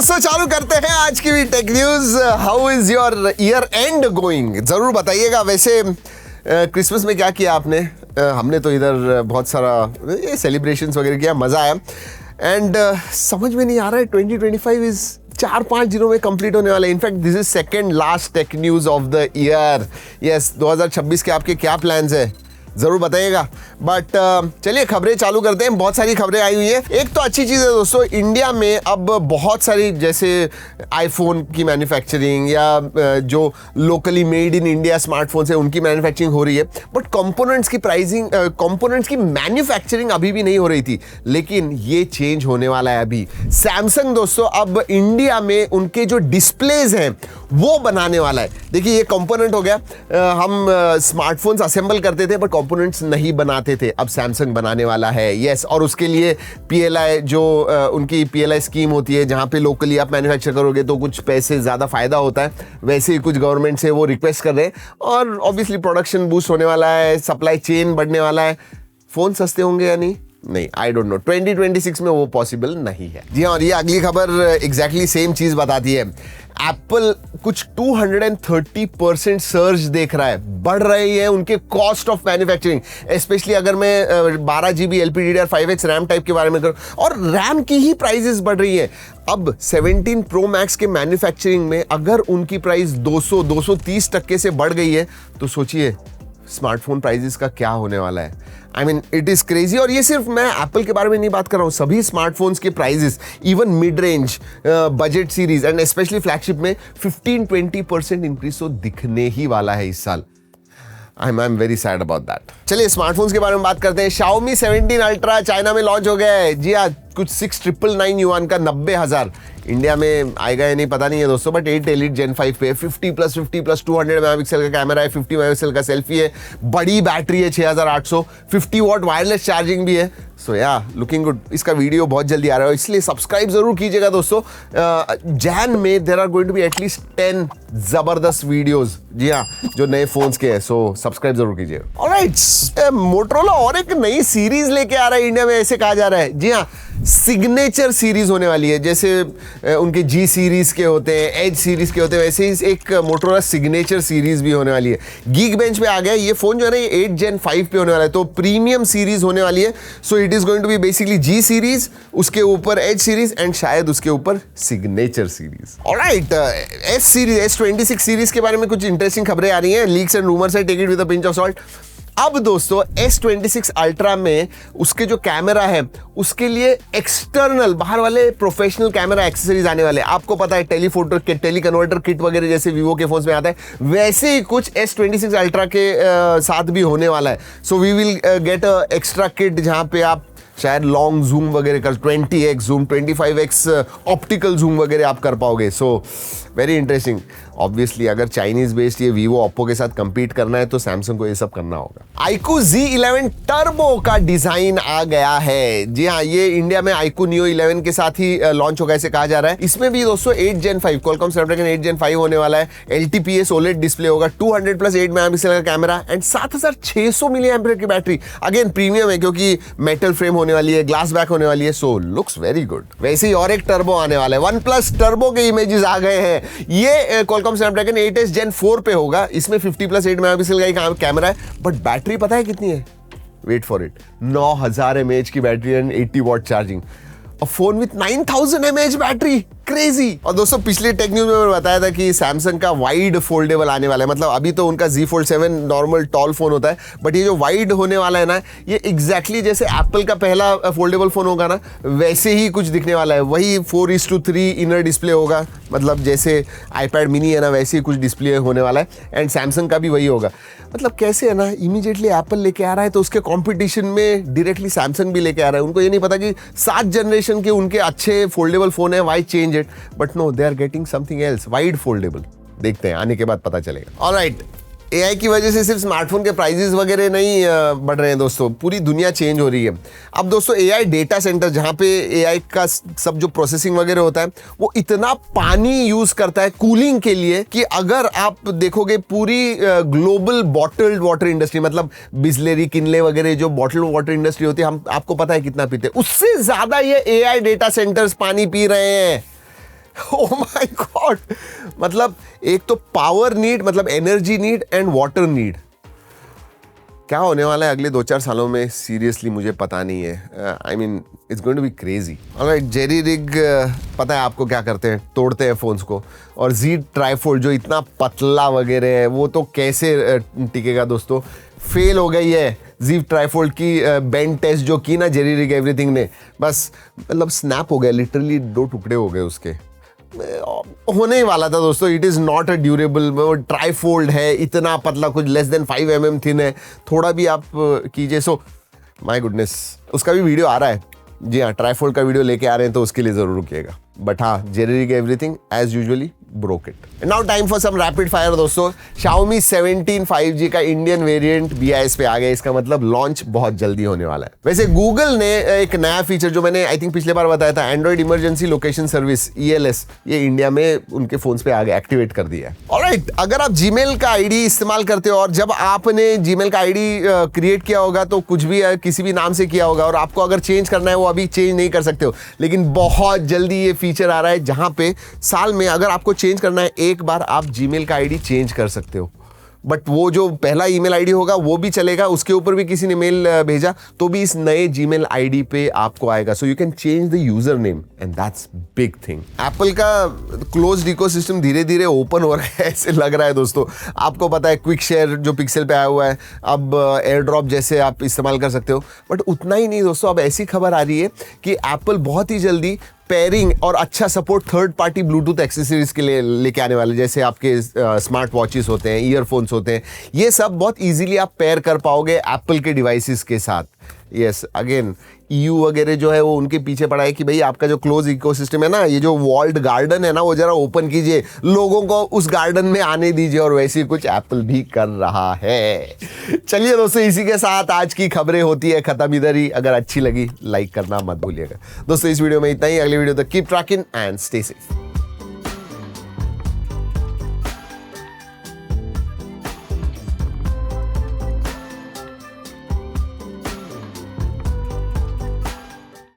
दोस्तों चालू करते हैं आज की भी tech news. How is your year and going, जरूर बताइएगा। वैसे क्रिसमस में क्या किया आपने? हमने तो इधर बहुत सारा ये सेलिब्रेशंस वगैरह किया, मजा आया। एंड समझ में नहीं आ रहा है 2025 इज 4-5 दिनों में कंप्लीट होने वाला है। In fact this is second last tech news of the year. Yes, 2026 के आपके क्या प्लान्स है जरूर बताइएगा। बट चलिए खबरें चालू करते हैं। बहुत सारी खबरें आई हुई है। एक तो अच्छी चीज़ है दोस्तों, इंडिया में अब बहुत सारी जैसे आईफोन की मैन्युफैक्चरिंग या जो locally made in India smartphones है उनकी मैन्युफैक्चरिंग हो रही है। बट कंपोनेंट्स की प्राइसिंग, कंपोनेंट्स की मैन्युफैक्चरिंग अभी भी नहीं हो रही थी, लेकिन ये चेंज होने वाला है अभी। सैमसंग दोस्तों अब इंडिया में उनके जो डिस्प्लेज हैं वो बनाने वाला है। देखिए ये कंपोनेंट हो गया, हम स्मार्टफोन्स असेंबल करते थे बट कंपोनेंट्स नहीं बनाते थे, अब सैमसंग बनाने वाला है। यस, और उसके लिए पीएलआई जो उनकी पीएलआई स्कीम होती है जहां पे लोकली आप मैन्युफैक्चर करोगे तो कुछ पैसे ज़्यादा फायदा होता है, वैसे ही कुछ गवर्नमेंट से वो रिक्वेस्ट कर रहे हैं। और ऑब्वियसली प्रोडक्शन बूस्ट होने वाला है, सप्लाई चेन बढ़ने वाला है। फ़ोन सस्ते होंगे या नहीं, आई डोंट नो। 2026 में वो पॉसिबल नहीं है। जी हाँ, और ये अगली खबर एग्जैक्टली सेम चीज़ बताती है। एप्पल कुछ 230% सर्ज देख रहा है, बढ़ रही है उनके कॉस्ट ऑफ मैन्युफैक्चरिंग। स्पेशली अगर मैं 12 GB LPDDR5X रैम टाइप के बारे में करूँ, और रैम की ही प्राइसेस बढ़ रही है। अब 17 Pro Max के मैन्युफैक्चरिंग में अगर उनकी प्राइस 230% से बढ़ गई है तो सोचिए स्मार्टफोन प्राइसेस का क्या होने वाला है। I mean it is crazy. और ये सिर्फ मैं एप्पल के बारे में नहीं बात कर रहा हूँ, सभी स्मार्टफोन्स के prices, even mid range, budget series and specially flagship में 15-20% इंक्रीज तो दिखने ही वाला है इस साल। I'm very sad about that। चलिए स्मार्टफोन्स के बारे में बात करते हैं। Xiaomi 17 Ultra चाइना में लॉन्च हो गया है। जी हाँ, कुछ 6,999 युआन का 90,000। इंडिया में आएगा या नहीं पता नहीं है दोस्तों, बट 8 Elite Gen 5 पे 50+50+, 200 मेगापिक्सल का कैमरा है, 50 मेगापिक्सल का सेल्फी है, बड़ी बैटरी है 6800, 50 वॉट वायरलेस चार्जिंग भी है। सो या लुकिंग गुड। इसका वीडियो बहुत जल्दी आ रहा है, इसलिए सब्सक्राइब जरूर कीजिएगा दोस्तों। जैन में there are going to be at least 10 जबरदस्त वीडियोस, जी हाँ, जो नए फोन्स के हैं। सो सब्सक्राइब जरूर कीजिएगा। ऑलराइट, मोटरोला और एक नई सीरीज लेके आ रहा है इंडिया में, ऐसे कहा जा रहा है। जी हाँ, सिग्नेचर सीरीज होने वाली है। जैसे उनके जी सीरीज के होते हैं, एज सीरीज के होते हैं, वैसे ही एक मोटरोला सिग्नेचर सीरीज भी होने वाली है। गीक बेंच पे आ गया ये फोन जो है ना, ये 8 Gen 5 पे होने वाला है, तो प्रीमियम सीरीज होने वाली है। So it is going to be basically G series, उसके ऊपर एज सीरीज एंड शायद उसके ऊपर signature series. Alright, S series, S26 series के बारे में कुछ इंटरेस्टिंग खबरें आ रही हैं। लीक्स एंड रूमर्स है, take it with a pinch of salt. अब दोस्तों S26 अल्ट्रा में उसके जो कैमरा है उसके लिए एक्सटर्नल बाहर वाले प्रोफेशनल कैमरा एक्सेसरीज आने वाले। आपको पता है टेलीफोटो के टेलीकन्वर्टर किट वगैरह जैसे वीवो के फोन्स में आता है, वैसे ही कुछ S26 अल्ट्रा के साथ भी होने वाला है। So we will get a extra kit जहां पे आप शायद लॉन्ग जूम वगैरह कर, 20x zoom, 25x optical zoom वगैरह आप कर पाओगे। So very interesting. ऑब्वियसली अगर चाइनीज बेस्ड ये वीवो ओप्पो के साथ कंपीट करना है तो सैमसंग को ये सब करना होगा। iQOO Z11 टर्बो का डिजाइन आ गया है। जी हाँ, ये इंडिया में iQOO Neo 11 के साथ ही लॉन्च होगा ऐसे कहा जा रहा है। इसमें भी दोस्तों 8 Gen 5 Qualcomm Snapdragon 8 Gen 5 होने वाला है। LTPS OLED डिस्प्ले होगा, 200+8 मेगापिक्सल का कैमरा एंड 7600 mAh की बैटरी। अगेन प्रीमियम है क्योंकि मेटल फ्रेम होने वाली है, ग्लास बैक होने वाली है, सो लुक्स वेरी गुड। वैसे ही और एक टर्बो आने वाला है। OnePlus टर्बो के इमेजेस आ गए हैं। ये Qualcomm Snapdragon 8s Gen 4 पे होगा। इसमें 50+8 मेगापिक्सल का कैमरा है, बट बैटरी पता है कितनी है? वेट फॉर इट, 9000 mAh की battery and 80 watt charging. A phone with 9000 mAh battery, crazy. और दोस्तों पिछले टेक न्यूज में मैंने बताया था कि सैमसंग का वाइड फोल्डेबल आने वाला है। मतलब अभी तो उनका Z Fold 7 normal tall phone होता है, बट ये जो वाइड होने वाला है ना, ये एग्जैक्टली जैसे एप्पल का पहला फोल्डेबल फोन होगा ना, वैसे ही कुछ दिखने वाला है। वही 4:3 इनर डिस्प्ले होगा, मतलब जैसे iPad मिनी है ना, वैसे ही कुछ डिस्प्ले होने वाला है। एंड सैमसंग का भी वही होगा। मतलब कैसे है ना, इमीडिएटली एप्पल लेके आ रहा है तो उसके कॉम्पिटिशन में डायरेक्टली सैमसंग भी लेके आ रहा है। उनको ये नहीं पता कि 7 जनरेशन के उनके अच्छे फोल्डेबल फोन है, why change it, but no, they are getting something else, wide foldable. देखते हैं, आने के बाद पता चलेगा। ऑलराइट, एआई की वजह से सिर्फ स्मार्टफोन के प्राइसेस वगैरह नहीं बढ़ रहे हैं दोस्तों, पूरी दुनिया चेंज हो रही है। अब दोस्तों एआई डेटा सेंटर, जहाँ पे एआई का सब जो प्रोसेसिंग वगैरह होता है, वो इतना पानी यूज करता है कूलिंग के लिए कि अगर आप देखोगे पूरी ग्लोबल बॉटल्ड वाटर इंडस्ट्री, मतलब बिस्लेरी, किनले वगैरह जो बॉटल्ड वाटर इंडस्ट्री होती है, हम आपको पता है कितना पीते हैं, उससे ज्यादा ये एआई डेटा सेंटर्स पानी पी रहे हैं। ओह माय गॉड, मतलब एक तो पावर नीड, मतलब energy need and water need. क्या होने वाला है अगले 2-4 सालों में सीरियसली मुझे पता नहीं है। I mean it's going to be crazy. Alright, jerry rig पता है आपको क्या करते हैं, तोड़ते हैं फोन्स को। और जी ट्राइफोल्ड जो इतना पतला वगैरह है वो तो कैसे टिकेगा दोस्तों। फेल हो गई है जी ट्राइफोल्ड की बेंड टेस्ट जो की ना जेरी रिग एवरीथिंग ने, बस मतलब स्नैप हो गया, लिटरली 2 टुकड़े हो गए उसके। होने ही वाला था दोस्तों। It is not a durable, वो ट्राईफोल्ड है, इतना पतला, कुछ लेस देन 5 mm थिन है, थोड़ा भी आप कीजिए। सो माय गुडनेस, उसका भी वीडियो आ रहा है। जी हाँ, ट्राईफोल्ड का वीडियो लेके आ रहे हैं तो उसके लिए ज़रूर रुकिएगा। बट हाँ, jerry rig everything as usually broke it. And now time for some rapid fire दोस्तों। Xiaomi 17 5G का इंडियन वेरिएंट BIS पे आ गया, इसका मतलब लॉन्च बहुत जल्दी होने वाला है। वैसे गूगल ने एक नया फीचर जो मैंने आई थिंक पिछले बार बताया था, Android emergency location service ELS, ये इंडिया में उनके फोन्स पे आ गया, एक्टिवेट कर दिया है। ऑलराइट, अगर आप जीमेल का आईडी इस्तेमाल करते हो और जब आपने जीमेल का आईडी क्रिएट किया होगा तो कुछ भी किसी भी नाम से किया होगा और आपको अगर चेंज करना है वो अभी चेंज नहीं कर सकते हो, लेकिन बहुत जल्दी ये फीचर आ रहा है जहां पे साल में अगर आपको चेंज करना है एक बार, आप जीमेल का आईडी चेंज कर सकते हो। बट वो जो पहला ईमेल आईडी होगा वो भी चलेगा, उसके ऊपर भी किसी ने मेल भेजा तो भी इस नए जीमेल आईडी पे आपको आएगा। So you can change the user name and that's big thing. Apple का क्लोज्ड इकोसिस्टम धीरे धीरे ओपन हो रहा है ऐसे लग रहा है दोस्तों। आपको पता है क्विक शेयर जो पिक्सल पे आया हुआ है, अब एयर ड्रॉप जैसे आप इस्तेमाल कर सकते हो। बट उतना ही नहीं दोस्तों, अब ऐसी खबर आ रही है कि एप्पल बहुत ही जल्दी पेयरिंग और अच्छा support third party Bluetooth accessories के लिए लेके आने वाले, जैसे आपके स्मार्ट वॉचेस होते हैं, ईयरफोन्स होते हैं, ये सब बहुत इजीली आप पेयर कर पाओगे एप्पल के डिवाइसेस के साथ। यस, अगेन EU वगैरह जो है वो उनके पीछे पड़ा है कि भाई आपका जो क्लोज इकोसिस्टम है ना, ये जो वॉल्ड गार्डन है ना, वो जरा ओपन कीजिए, लोगों को उस गार्डन में आने दीजिए, और वैसे ही कुछ एप्पल भी कर रहा है। चलिए दोस्तों, इसी के साथ आज की खबरें होती है खत्म इधर ही। अगर अच्छी लगी लाइक करना मत भूलिएगा दोस्तों। इस वीडियो में इतना ही, अगले वीडियो तक keep trekking and stay safe.